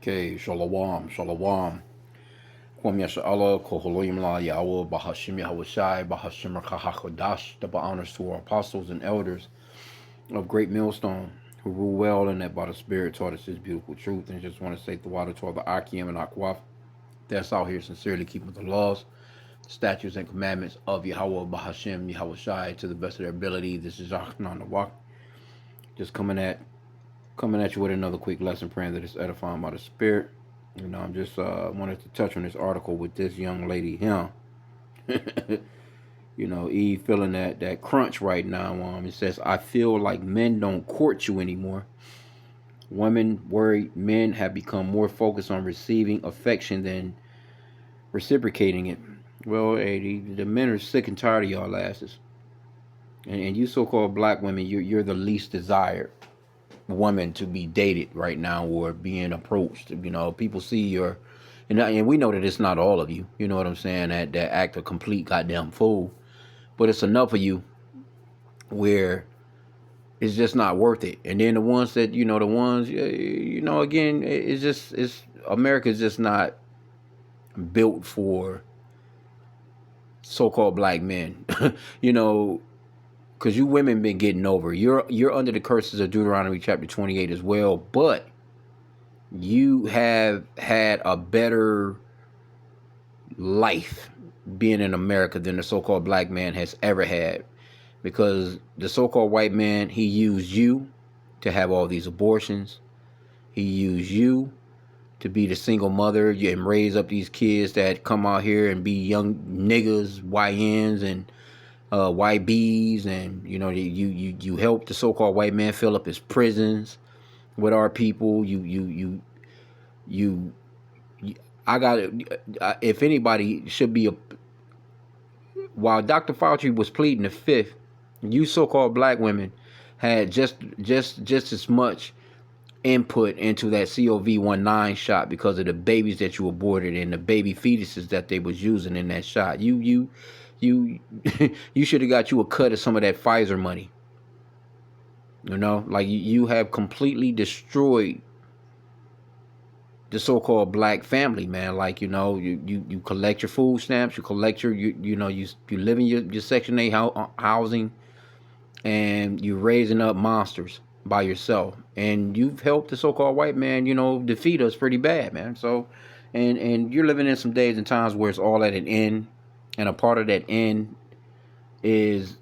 Okay, shalom, shalom. Kwam Yasha Allah, Koholoyim La Yahweh, Bahashim Yahweh Shai, Bahashim Rakahakodash, double honors to our apostles and elders of Great Millstone, who rule well and that by the Spirit taught us this beautiful truth. And just want to say the water to all the H.I.M and Akwaf that's out here sincerely keeping the laws, statutes, and commandments of Yahweh, Bahashim, Yahweh Shai to the best of their ability. This is Achnan the Walk. Just coming at you with another quick lesson, praying that it's edifying by the Spirit. I'm just wanted to touch on this article with this young lady, H.I.M. Eve feeling that crunch right now. It says, I feel like men don't court you anymore. Women worry men have become more focused on receiving affection than reciprocating it. Well, hey, the men are sick and tired of y'all asses. And you so-called black women, you're the least desired woman to be dated right now or being approached. People see your, and we know that it's not all of you. You know what I'm saying? That act a complete goddamn fool, but it's enough of you where it's just not worth it. And then the ones that again, it's America's just not built for so-called black men. Because you women been getting over. You're under the curses of Deuteronomy chapter 28 as well, but you have had a better life being in America than the so-called black man has ever had. Because the so-called white man, he used you to have all these abortions. He used you to be the single mother and raise up these kids that come out here and be young niggas, YNs, and YBs, and you help the so-called white man fill up his prisons with our people. I got it. If anybody should be while Dr. Fauci was pleading the fifth, you so-called black women had just as much input into that COVID-19 shot because of the babies that you aborted and the baby fetuses that they was using in that shot. You should have got you a cut of some of that Pfizer money. Like you have completely destroyed the so-called black family, man. Like, you collect your food stamps, you collect your, you live in your Section 8 housing, and you're raising up monsters by yourself. And you've helped the so-called white man, defeat us pretty bad, man. So, and you're living in some days and times where it's all at an end. And a part of that end is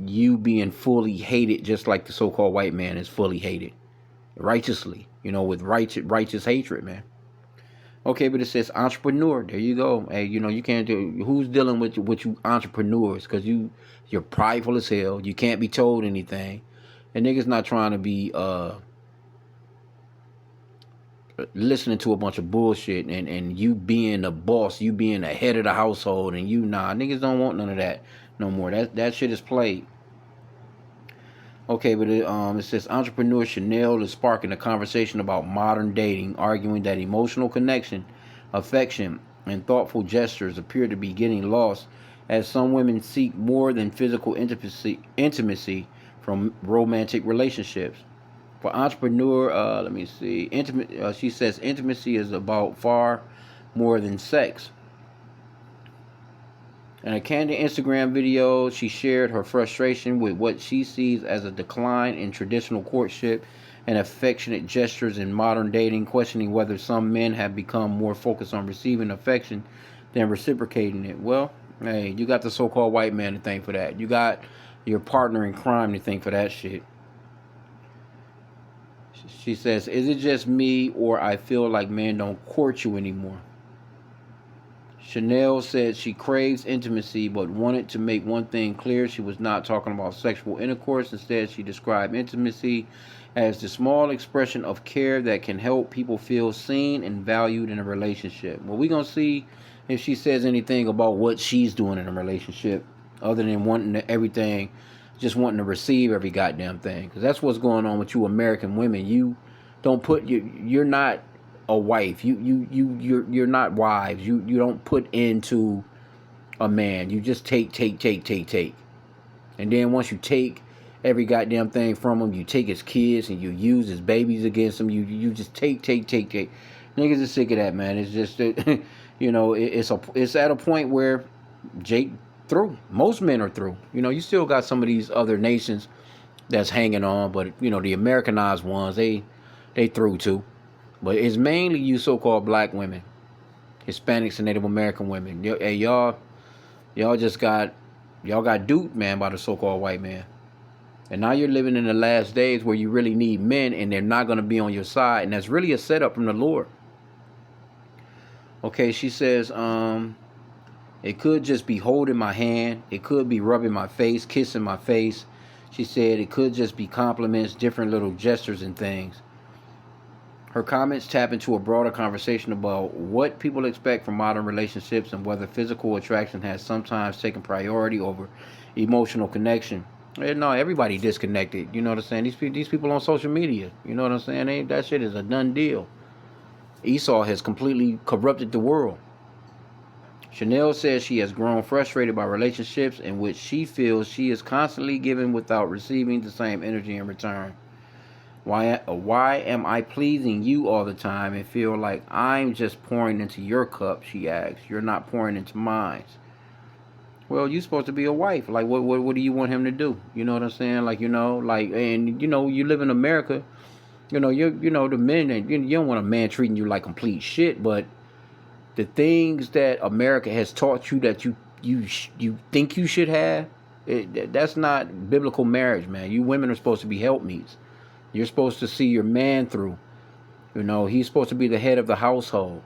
you being fully hated, just like the so-called white man is fully hated. Righteously, with righteous hatred, man. Okay, but it says entrepreneur. There you go. Hey, you can't do. Who's dealing with you entrepreneurs? Because you're prideful as hell. You can't be told anything. And niggas not trying to be listening to a bunch of bullshit and you being the boss, you being the head of the household, and niggas don't want none of that no more. That shit is played. Okay, but it says entrepreneur Chanel is sparking a conversation about modern dating, arguing that emotional connection, affection, and thoughtful gestures appear to be getting lost as some women seek more than physical intimacy from romantic relationships. For entrepreneur, let me see, she says intimacy is about far more than sex. In a candid Instagram video, she shared her frustration with what she sees as a decline in traditional courtship and affectionate gestures in modern dating, questioning whether some men have become more focused on receiving affection than reciprocating it. Well, hey, you got the so-called white man to thank for that. You got your partner in crime to thank for that shit. She says, is it just me or I feel like men don't court you anymore? Chanel said she craves intimacy but wanted to make one thing clear. She was not talking about sexual intercourse. Instead, she described intimacy as the small expression of care that can help people feel seen and valued in a relationship. Well, we're going to see if she says anything about what she's doing in a relationship other than wanting everything, just wanting to receive every goddamn thing. Because that's what's going on with you American women. You don't put, you're not a wife. You're not wives. You don't put into a man. You just take. And then once you take every goddamn thing from him, you take his kids and you use his babies against him. You just take. Niggas is sick of that, man. It's just that, it's at a point where Jake through. Most men are through. You still got some of these other nations that's hanging on, but the Americanized ones, they through too. But it's mainly you so-called black women, Hispanics and Native American women. Hey, y'all just got duped, man, by the so-called white man. And now you're living in the last days where you really need men, and they're not going to be on your side, and that's really a setup from the Lord. Okay, she says, it could just be holding my hand. It could be rubbing my face, kissing my face. She said it could just be compliments, different little gestures and things. Her comments tap into a broader conversation about what people expect from modern relationships and whether physical attraction has sometimes taken priority over emotional connection. No, everybody disconnected. You know what I'm saying? These people on social media. You know what I'm saying? That shit is a done deal. Esau has completely corrupted the world. Chanel says she has grown frustrated by relationships in which she feels she is constantly giving without receiving the same energy in return. Why am I pleasing you all the time and feel like I'm just pouring into your cup? She asks. You're not pouring into mine. Well, you're supposed to be a wife. Like, what do you want him to do? You know what I'm saying? Like, and you live in America. The men, and you don't want a man treating you like complete shit. But the things that America has taught you that you think you should have, that's not biblical marriage, man. You women are supposed to be helpmeets. You're supposed to see your man through. He's supposed to be the head of the household.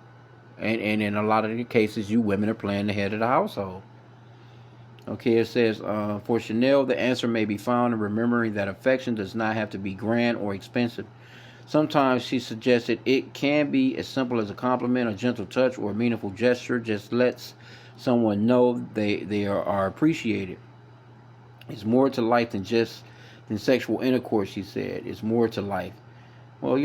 And in a lot of the cases, you women are playing the head of the household. Okay, it says, for Chanel, the answer may be found in remembering that affection does not have to be grand or expensive. Sometimes she suggested it can be as simple as a compliment, a gentle touch, or a meaningful gesture. Just lets someone know they are appreciated. It's more to life than sexual intercourse, she said. It's more to life. Well,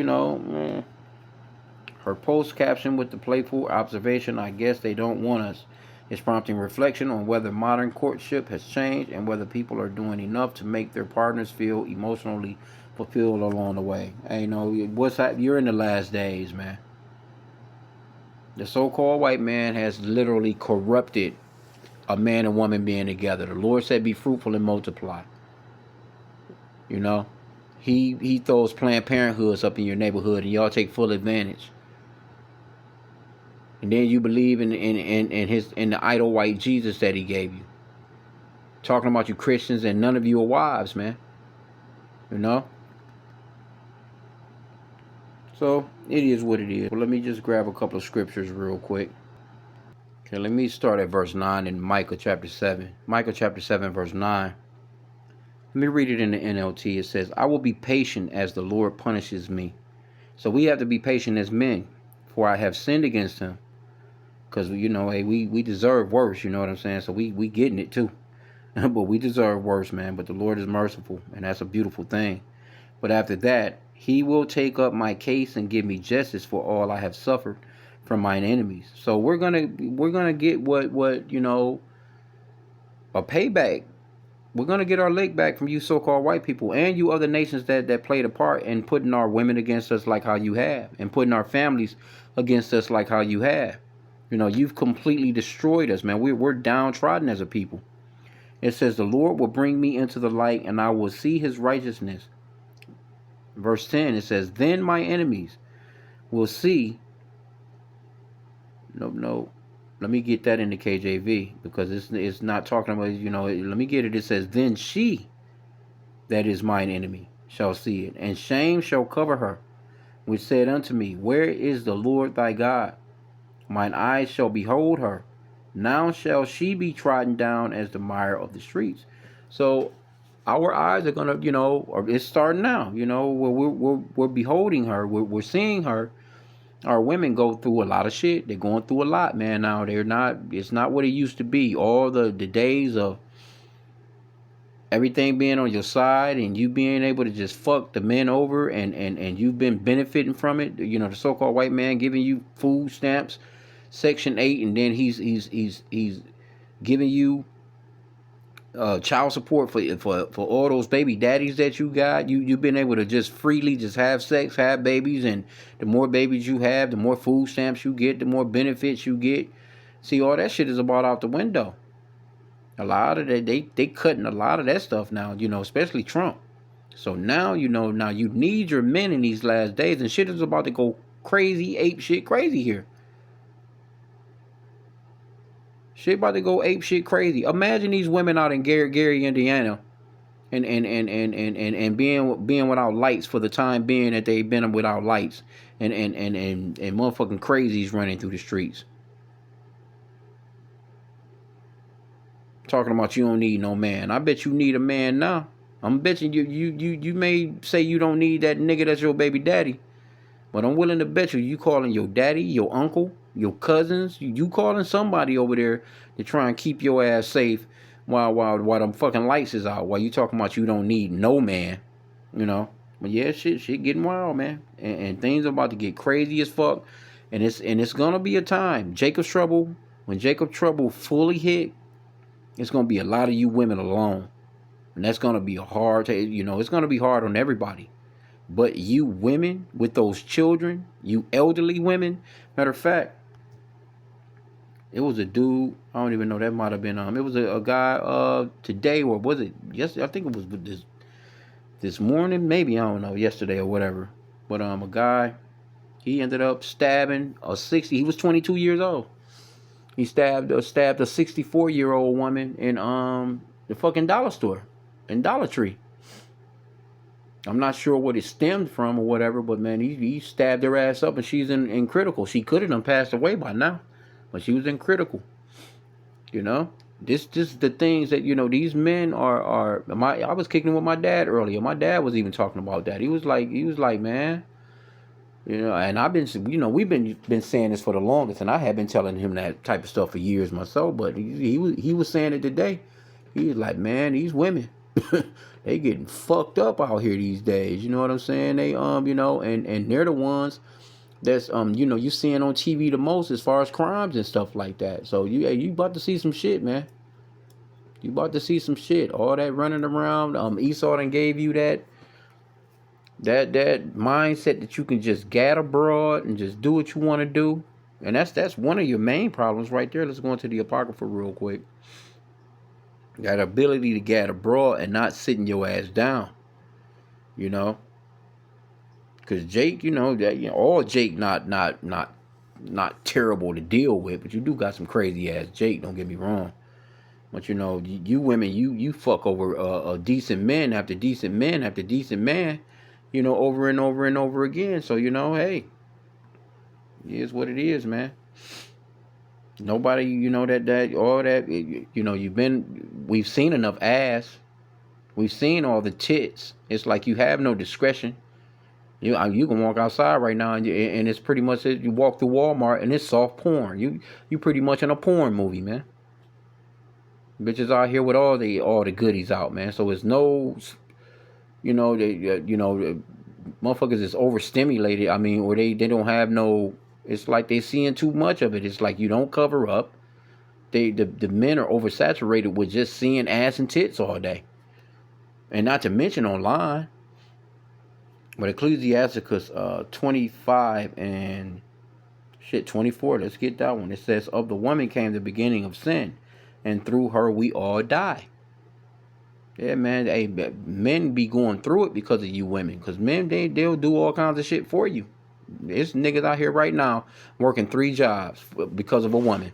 her post caption with the playful observation, I guess they don't want us, is prompting reflection on whether modern courtship has changed and whether people are doing enough to make their partners feel emotionally fulfilled along the way. Hey, you're in the last days, man. The so-called white man has literally corrupted a man and woman being together. The Lord said, be fruitful and multiply. He throws Planned Parenthoods up in your neighborhood and y'all take full advantage. And then you believe in the idol white Jesus that he gave you. Talking about you Christians and none of you are wives, man. So it is what it is. Well, let me just grab a couple of scriptures real quick. Okay, let me start at verse 9 in Micah chapter 7. Micah chapter 7, verse 9. Let me read it in the NLT. It says, I will be patient as the Lord punishes me. So we have to be patient as men, for I have sinned against him. Because, hey, we deserve worse, you know what I'm saying? So we getting it too. But we deserve worse, man. But the Lord is merciful, and that's a beautiful thing. But after that, he will take up my case and give me justice for all I have suffered from mine enemies. So we're gonna get what a payback. We're gonna get our lick back from you so-called white people and you other nations that played a part in putting our women against us like how you have, and putting our families against us like how you have. You've completely destroyed us, man. We're downtrodden as a people. It says, the Lord will bring me into the light and I will see his righteousness. Verse 10, it says, then my enemies will see. No. Let me get that in the KJV because it's not talking about, let me get it. It says, then she that is mine enemy shall see it, and shame shall cover her, which said unto me, where is the Lord thy God? Mine eyes shall behold her. Now shall she be trodden down as the mire of the streets. So our eyes are gonna, or it's starting now. We're beholding her. We're seeing her. Our women go through a lot of shit. They're going through a lot, man. Now they're not. It's not what it used to be. All the days of everything being on your side and you being able to just fuck the men over and you've been benefiting from it. The so-called white man giving you food stamps, Section 8, and then he's giving you child support for all those baby daddies that you got. You've been able to just freely just have sex, have babies, and the more babies you have, the more food stamps you get, the more benefits you get. See, all that shit is about out the window. A lot of that they cutting a lot of that stuff now. Especially Trump. So now now you need your men in these last days, and shit is about to go crazy, ape shit crazy here. Shit about to go ape shit crazy. Imagine these women out in Gary, Indiana, and being without lights for the time being that they've been without lights, and motherfucking crazies running through the streets. Talking about you don't need no man. I bet you need a man now. I'm betting you may say you don't need that nigga that's your baby daddy. But I'm willing to bet you calling your daddy, your uncle, your cousins, you calling somebody over there to try and keep your ass safe while them fucking lights is out. While you talking about you don't need no man, you know. But yeah, shit getting wild, man. And things are about to get crazy as fuck. And it's gonna be a time. Jacob's Trouble, when Jacob's Trouble fully hit, it's gonna be a lot of you women alone. And that's gonna be it's gonna be hard on everybody. But you women with those children, you elderly women. Matter of fact, it was a dude. I don't even know. That might have been It was a guy today, or was it yesterday? I think it was this morning. Maybe, I don't know. Yesterday or whatever. But a guy, he ended up stabbing a 60. He was 22 years old. He stabbed a 64-year-old woman in the fucking dollar store, in Dollar Tree. I'm not sure what it stemmed from or whatever, but man, he stabbed her ass up, and she's in critical. She could have done passed away by now, but she was in critical. This just the things that these men are. I was kicking with my dad earlier. My dad was even talking about that. He was like, man, and I've been, we've been saying this for the longest, and I had been telling him that type of stuff for years myself. But he was saying it today. He was like, man, these women. They getting fucked up out here these days. You know what I'm saying? They and they're the ones that's you seeing on TV the most as far as crimes and stuff like that. So you about to see some shit, man. You about to see some shit. All that running around. Esau done gave you that mindset that you can just gad abroad and just do what you want to do. And that's one of your main problems right there. Let's go into the Apocrypha real quick. That ability to get abroad and not sitting your ass down, because Jake, all Jake not terrible to deal with, but you do got some crazy ass Jake. Don't get me wrong, but you women, you fuck over a decent man after decent man after decent man, over and over and over again. So hey, it is what it is, man. Nobody, that all that, we've seen enough ass. We've seen all the tits. It's like you have no discretion. You can walk outside right now and it's pretty much it. You walk through Walmart and it's soft porn. You pretty much in a porn movie, man. Bitches out here with all the goodies out, man. So it's no, motherfuckers is overstimulated. I mean, or they don't have no. It's like they seeing too much of it. It's like you don't cover up. The men are oversaturated with just seeing ass and tits all day. And not to mention online. But Ecclesiasticus 25 and 24. Let's get that one. It says, of the woman came the beginning of sin, and through her we all die. Yeah, man. Hey, men be going through it because of you women. Because men, they'll do all kinds of shit for you. There's niggas out here right now working 3 jobs because of a woman.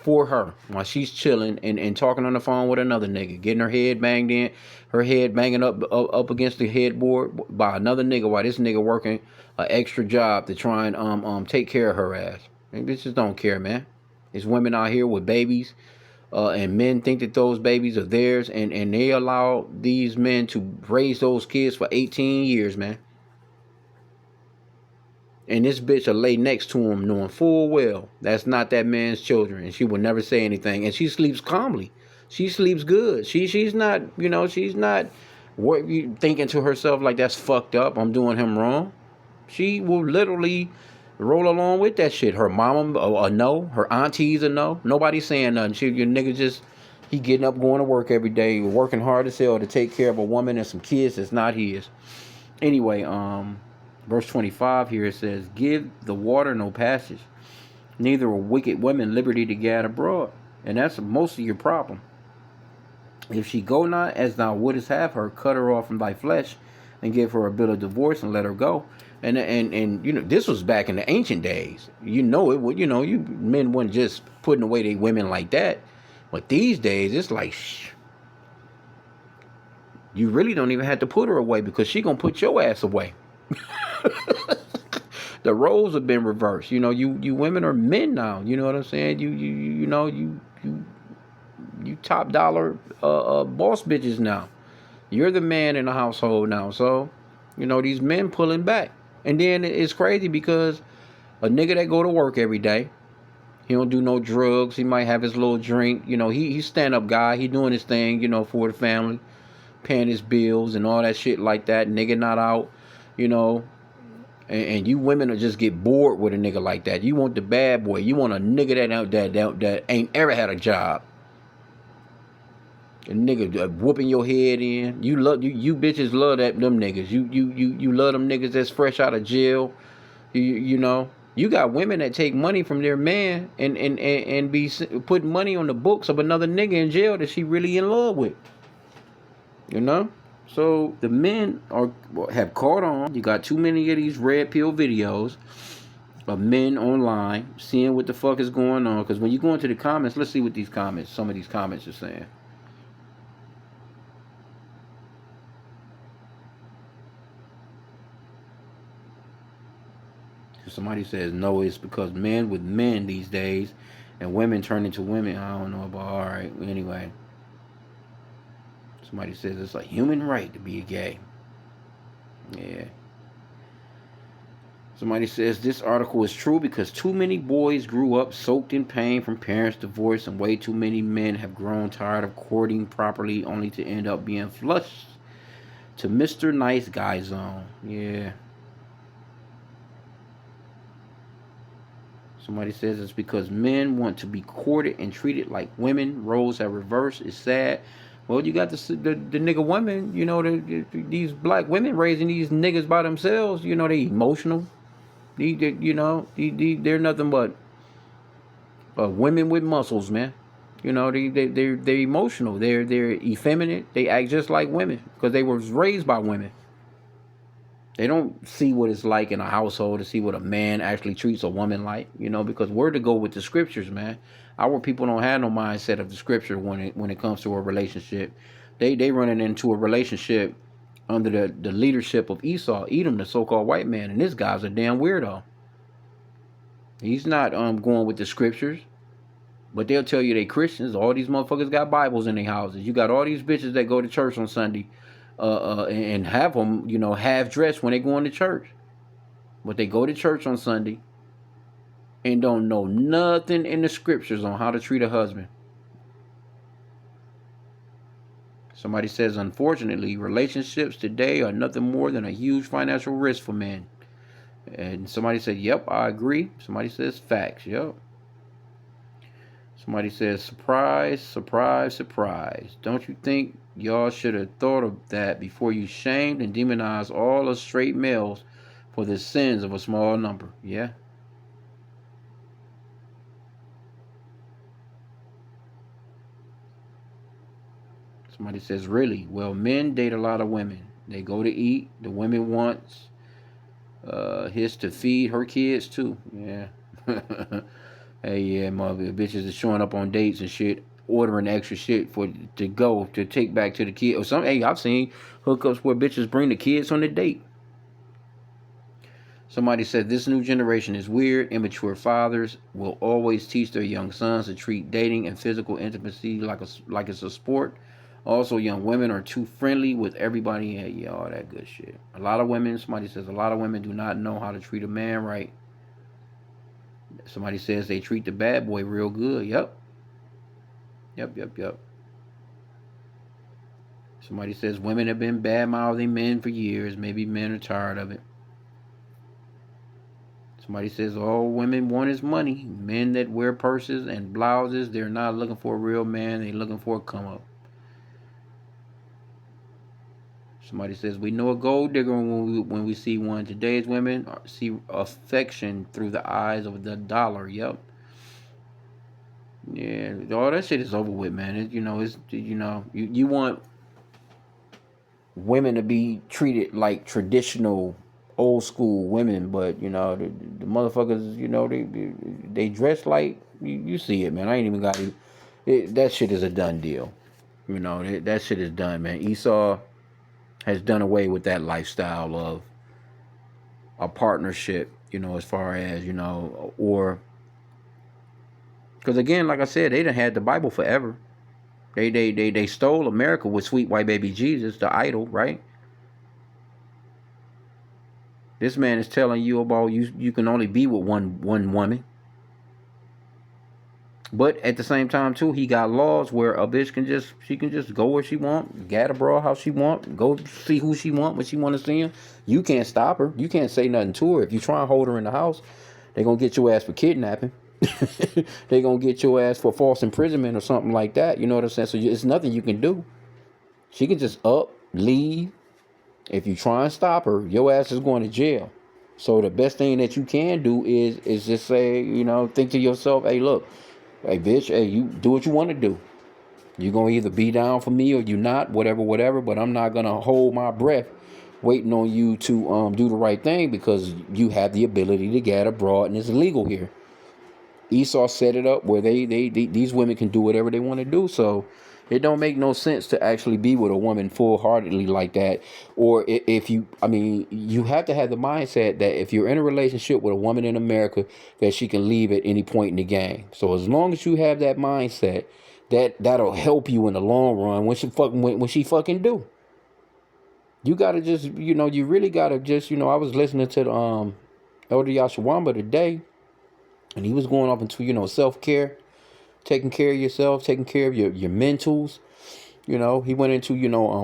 For her, while she's chilling and talking on the phone with another nigga, getting her head banging up against the headboard by another nigga, while this nigga working an extra job to try and take care of her ass. And bitches don't care, man. There's women out here with babies, and men think that those babies are theirs, and they allow these men to raise those kids for 18 years, man. And this bitch will lay next to him knowing full well that's not that man's children. And she will never say anything. And she sleeps calmly. She sleeps good. She's not, she's not thinking to herself like that's fucked up. I'm doing him wrong. She will literally roll along with that shit. Her mama a no. Her aunties a no. Nobody's saying nothing. Your nigga just, He getting up, going to work every day, working hard as hell to take care of a woman and some kids that's not his. Anyway, verse 25 here, it says, "Give the water no passage, neither will wicked women liberty to gad abroad." And that's most of your problem. "If she go not as thou wouldest have her, cut her off from thy flesh, and give her a bill of divorce, and let her go." And this was back in the ancient days. It would. You men weren't just putting away their women like that. But these days, it's like, you really don't even have to put her away, because she gonna put your ass away. The roles have been reversed. You women are men now. You know what I'm saying? You top dollar boss bitches now. You're the man in the household now. So, these men pulling back. And then it's crazy because a nigga that go to work every day, he don't do no drugs. He might have his little drink. He's stand up guy. He doing his thing, for the family, paying his bills and all that shit like that. Nigga not out, you know. And you women will just get bored with a nigga like that. You want the bad boy. You want a nigga that ain't ever had a job. A nigga whooping your head in. You bitches love them niggas. You love them niggas that's fresh out of jail. You got women that take money from their man and be putting money on the books of another nigga in jail that she really in love with. So the men have caught on. You got too many of these red pill videos of men online seeing what the fuck is going on. Because when you go into the comments, let's see what some of these comments are saying. Somebody says, no, it's because men with men these days and women turn into women. I don't know about, all right. Anyway. Somebody says it's a human right to be gay. Yeah. Somebody says this article is true because too many boys grew up soaked in pain from parents' divorce, and way too many men have grown tired of courting properly only to end up being flushed to Mr. Nice Guy Zone. Yeah. Somebody says it's because men want to be courted and treated like women. Roles have reversed. It's sad. Well, you got the nigga women, these black women raising these niggas by themselves. They emotional. They're nothing but women with muscles, man. They're emotional. They're effeminate. They act just like women because they were raised by women. They don't see what it's like in a household to see what a man actually treats a woman like, because we're to go with the scriptures, man. Our people don't have no mindset of the scripture when it comes to a relationship. They running into a relationship under the leadership of Esau, Edom, the so-called white man, and this guy's a damn weirdo. He's not going with the scriptures, but they'll tell you they Christians. All these motherfuckers got Bibles in their houses. You got all these bitches that go to church on Sunday. And have them, half dressed when they go into church. But they go to church on Sunday and don't know nothing in the scriptures on how to treat a husband. Somebody says, unfortunately, relationships today are nothing more than a huge financial risk for men. And somebody said, yep, I agree. Somebody says, facts, yep. Somebody says, surprise, surprise, surprise. Don't you think y'all should have thought of that before you shamed and demonized all the straight males for the sins of a small number? Yeah. Somebody says, really? Well, men date a lot of women. They go to eat. The women wants his to feed her kids too. Yeah. Hey, yeah, mother, bitches is showing up on dates and shit, ordering extra shit to take back to the kid. Or some, hey, I've seen hookups where bitches bring the kids on the date. Somebody said this new generation is weird. Immature fathers will always teach their young sons to treat dating and physical intimacy like it's a sport. Also, young women are too friendly with everybody. Yeah, all that good shit. Somebody says a lot of women do not know how to treat a man right. Somebody says they treat the bad boy real good. Yep. Yep. Somebody says women have been bad mouthing men for years. Maybe men are tired of it. Somebody says all women want is money. Men that wear purses and blouses, they're not looking for a real man. They're looking for a come up. Somebody says we know a gold digger when we see one. Today's women see affection through the eyes of the dollar. Yep. Yeah, all that shit is over with, man. You want women to be treated like traditional old school women, but the motherfuckers, they dress like you see it, man. I ain't even got it. That shit is a done deal. That shit is done, man. Esau has done away with that lifestyle of a partnership, as far as or because again, like I said, they done had the Bible forever. They stole America with sweet white baby Jesus, the idol, right? This man is telling you about you can only be with one woman. But at the same time too, he got laws where a bitch can just go where she want, gat abroad how she want, go see who she want when she want to see him. You can't stop her. You can't say nothing to her. If you try and hold her in the house, they gonna get your ass for kidnapping. They gonna get your ass for false imprisonment or something like that. You know what I'm saying? So it's nothing you can do. She can just leave. If you try and stop her, your ass is going to jail. So the best thing that you can do is just say, think to yourself, hey, look, hey, bitch, hey, you do what you want to do. You're going to either be down for me or you not, whatever, but I'm not going to hold my breath waiting on you to do the right thing because you have the ability to get abroad and it's illegal here. Esau set it up where these women can do whatever they want to do. So it don't make no sense to actually be with a woman full-heartedly like that. Or if you have to have the mindset that if you're in a relationship with a woman in America, that she can leave at any point in the game. So as long as you have that mindset, that'll help you in the long run when she fucking do. You gotta just, you really gotta just, I was listening to the Elder Yashawamba today, and he was going off into, self-care, taking care of yourself, taking care of your mentals. He went into,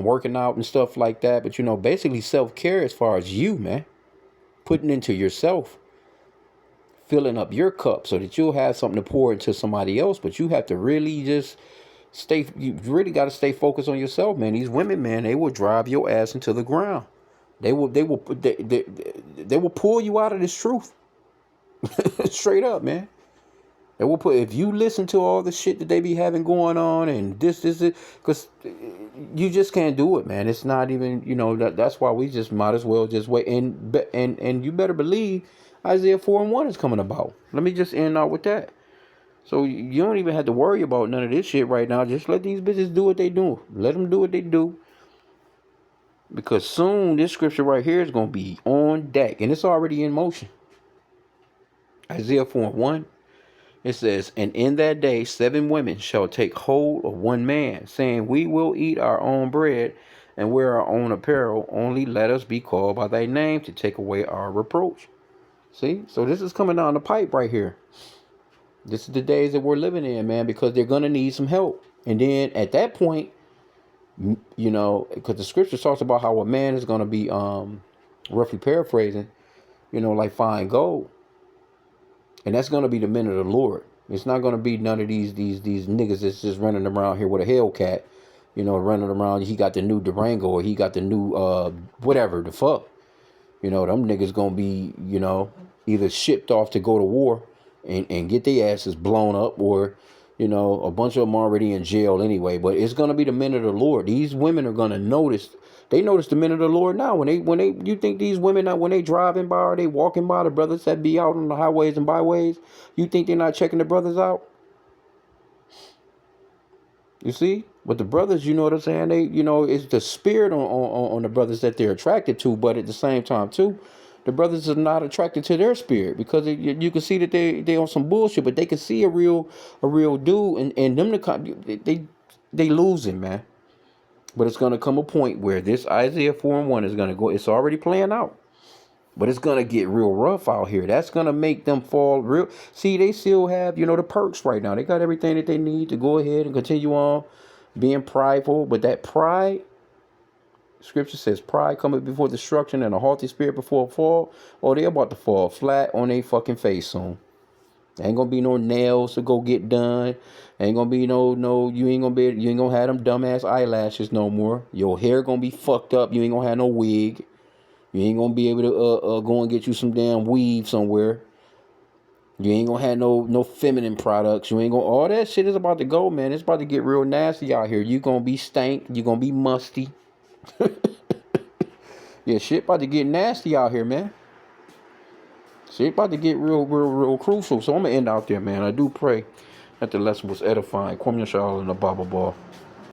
working out and stuff like that. But, basically self-care as far as you, man. Putting into yourself. Filling up your cup so that you'll have something to pour into somebody else. But you have to really just you really got to stay focused on yourself, man. These women, man, they will drive your ass into the ground. They will pull you out of this truth. Straight up, man. They will if you listen to all the shit that they be having going on and this, because you just can't do it, man. It's not even, that's why we just might as well just wait. And you better believe Isaiah 4:1 is coming about. Let me just end out with that. So you don't even have to worry about none of this shit right now. Just let these bitches do what they do. Let them do what they do. Because soon this scripture right here is going to be on deck. And it's already in motion. Isaiah 4:1. It says, and in that day 7 women shall take hold of one man, saying, we will eat our own bread and wear our own apparel. Only let us be called by thy name to take away our reproach. See? So this is coming down the pipe right here. This is the days that we're living in, man, because they're going to need some help. And then at that point, because the scripture talks about how a man is going to be, roughly paraphrasing, like fine gold. And that's going to be the men of the Lord. It's not going to be none of these niggas that's just running around here with a Hellcat, running around. He got the new Durango or he got the new whatever the fuck. Them niggas going to be, either shipped off to go to war and get their asses blown up, or, a bunch of them already in jail anyway. But it's going to be the men of the Lord. These women are going to notice. They notice the men of the Lord now. When they, you think these women now, when they driving by or they walking by the brothers that be out on the highways and byways, you think they're not checking the brothers out? You see? But the brothers, you know what I'm saying? They, it's the spirit on the brothers that they're attracted to. But at the same time, too, the brothers are not attracted to their spirit because you can see that they on some bullshit. But they can see a real dude, and them they losing, man. But it's going to come a point where this Isaiah 4:1 is going to go. It's already playing out. But it's going to get real rough out here. That's going to make them fall real. See, they still have, the perks right now. They got everything that they need to go ahead and continue on being prideful. But that pride Scripture says pride cometh before destruction and a haughty spirit before a fall. Oh, they about to fall flat on their fucking face soon. Ain't gonna be no nails to go get done. Ain't gonna be you ain't gonna have them dumbass eyelashes no more. Your hair gonna be fucked up. You ain't gonna have no wig. You ain't gonna be able to go and get you some damn weave somewhere. You ain't gonna have no feminine products. You ain't gonna, all that shit is about to go, man. It's about to get real nasty out here. You gonna be stank. You gonna be musty. Yeah, shit about to get nasty out here, man. Shit about to get real crucial. So I'm gonna end out there, man. I do pray that the lesson was edifying. Kwame Yashal and the Baba Ball.